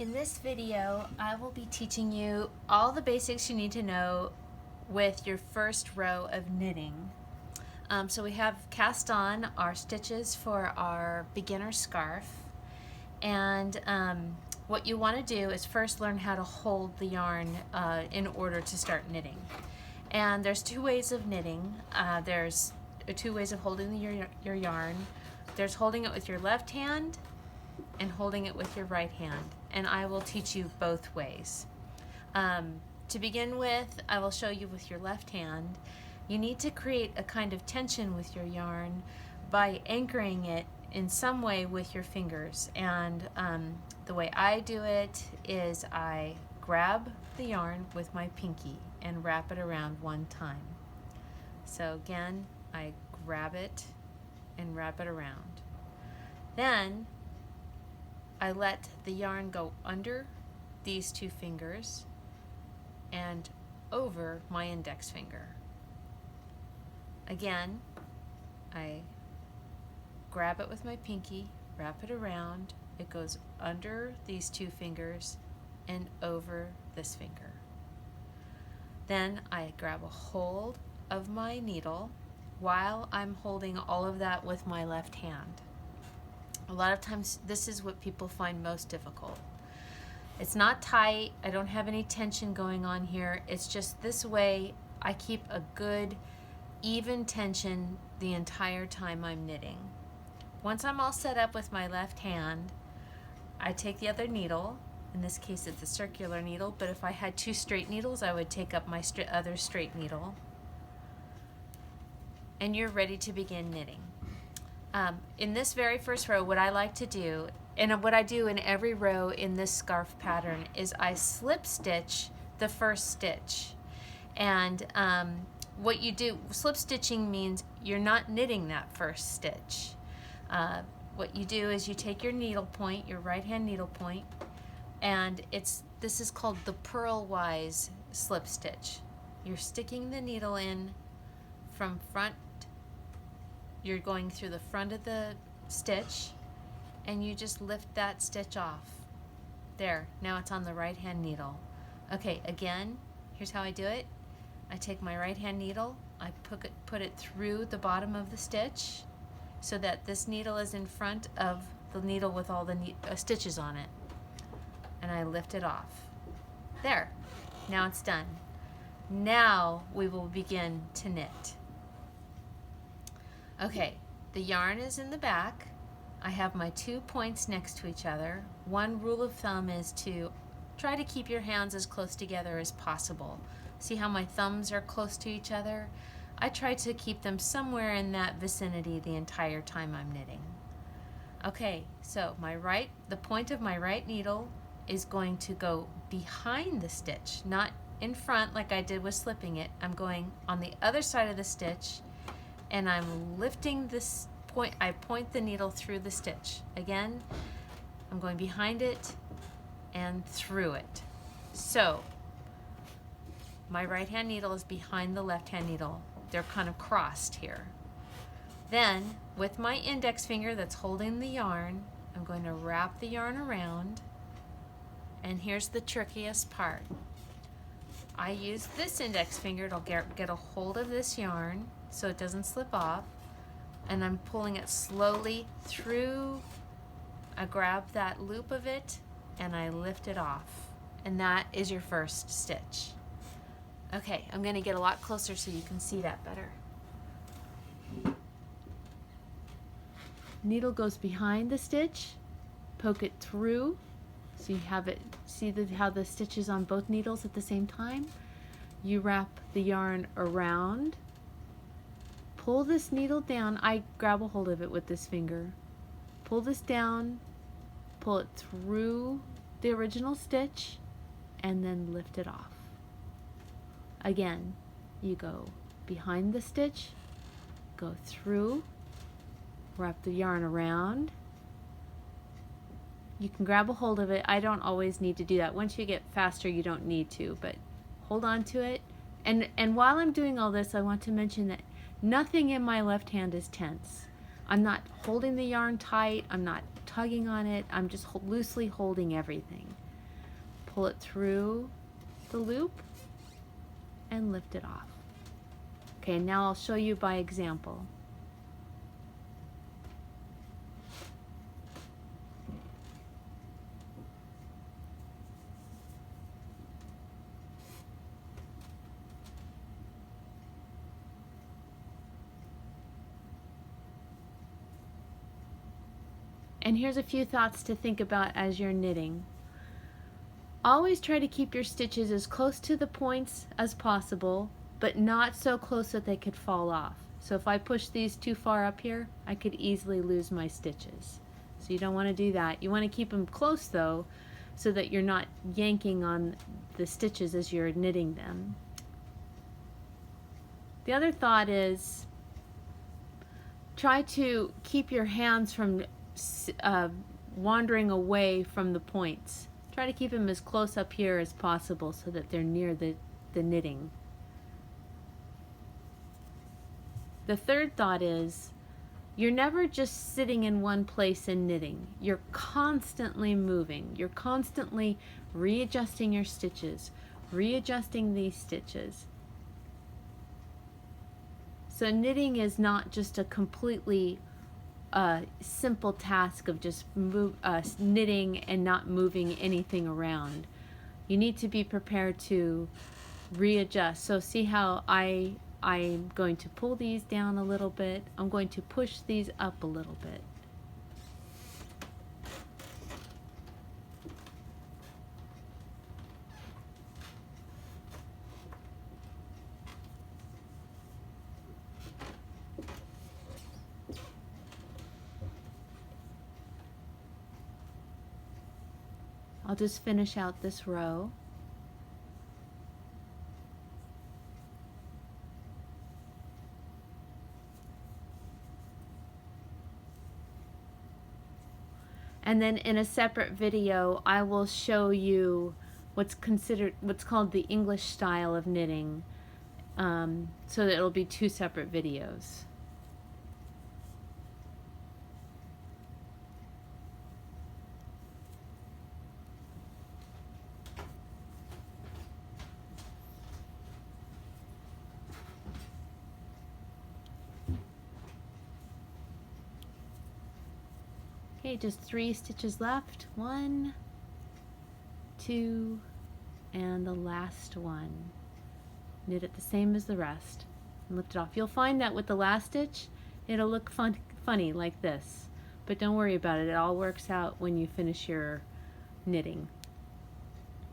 In this video, I will be teaching you all the basics you need to know with your first row of knitting. So we have cast on our stitches for our beginner scarf, and what you want to do is first learn how to hold the yarn in order to start knitting. And there's two ways of knitting. There's two ways of holding your yarn. There's holding it with your left hand and holding it with your right hand, and I will teach you both ways. To begin with, I will show you with your left hand. You need to create a kind of tension with your yarn by anchoring it in some way with your fingers, and the way I do it is I grab the yarn with my pinky and wrap it around one time. So again, I grab it and wrap it around. Then I let the yarn go under these two fingers and over my index finger. Again, I grab it with my pinky, wrap it around, it goes under these two fingers and over this finger. Then I grab a hold of my needle while I'm holding all of that with my left hand. A lot of times this is what people find most difficult. It's not tight, I don't have any tension going on here, it's just this way I keep a good even tension the entire time I'm knitting. Once I'm all set up with my left hand, I take the other needle. In this case it's a circular needle, but if I had two straight needles I would take up my other straight needle, and you're ready to begin knitting. In this very first row, what I like to do, and what I do in every row in this scarf pattern, is I slip stitch the first stitch. And what you do, slip stitching means you're not knitting that first stitch. What you do is you take your needle point, your right hand needle point, and this is called the purlwise slip stitch. You're sticking the needle in from front. You're going through the front of the stitch and you just lift that stitch off. There, now it's on the right hand needle. Okay, again, here's how I do it. I take my right hand needle, I put it through the bottom of the stitch so that this needle is in front of the needle with all the stitches on it, and I lift it off. There, now it's done. Now we will begin to knit. Okay, the yarn is in the back. I have my 2 points next to each other. One rule of thumb is to try to keep your hands as close together as possible. See how my thumbs are close to each other? I try to keep them somewhere in that vicinity the entire time I'm knitting. Okay, so the point of my right needle is going to go behind the stitch, not in front like I did with slipping it. I'm going on the other side of the stitch, and I'm lifting this point. I point the needle through the stitch. Again, I'm going behind it and through it. So my right hand needle is behind the left hand needle. They're kind of crossed here. Then with my index finger that's holding the yarn, I'm going to wrap the yarn around, and here's the trickiest part. I use this index finger to get a hold of this yarn so it doesn't slip off, and I'm pulling it slowly through. I grab that loop of it and I lift it off, and that is your first stitch. Okay, I'm going to get a lot closer so you can see that better. Needle goes behind the stitch, poke it through so you have it, see how the stitch is on both needles at the same time. You wrap the yarn around, pull this needle down. I grab a hold of it with this finger. Pull this down, pull it through the original stitch, and then lift it off. Again, you go behind the stitch, go through, wrap the yarn around. You can grab a hold of it. I don't always need to do that. Once you get faster, you don't need to, but hold on to it. And while I'm doing all this, I want to mention that nothing in my left hand is tense. I'm not holding the yarn tight, I'm not tugging on it, I'm just loosely holding everything. pull it through the loop and lift it off. Okay, now I'll show you by example. And here's a few thoughts to think about as you're knitting. Always try to keep your stitches as close to the points as possible, but not so close that they could fall off. So if I push these too far up here, I could easily lose my stitches. So you don't want to do that. You want to keep them close though, so that you're not yanking on the stitches as you're knitting them. The other thought is try to keep your hands from wandering away from the points. Try to keep them as close up here as possible so that they're near the knitting. The third thought is you're never just sitting in one place and knitting. You're constantly moving. You're constantly readjusting your stitches, readjusting these stitches. So knitting is not just a completely simple task of just knitting and not moving anything around. You need to be prepared to readjust. So see how I'm going to pull these down a little bit. I'm going to push these up a little bit. I'll just finish out this row. And then in a separate video, I will show you what's called the English style of knitting, so that it'll be two separate videos. Okay, just 3 stitches left. 1, 2, and the last one. Knit it the same as the rest and lift it off. You'll find that with the last stitch, it'll look funny like this, but don't worry about it. It all works out when you finish your knitting.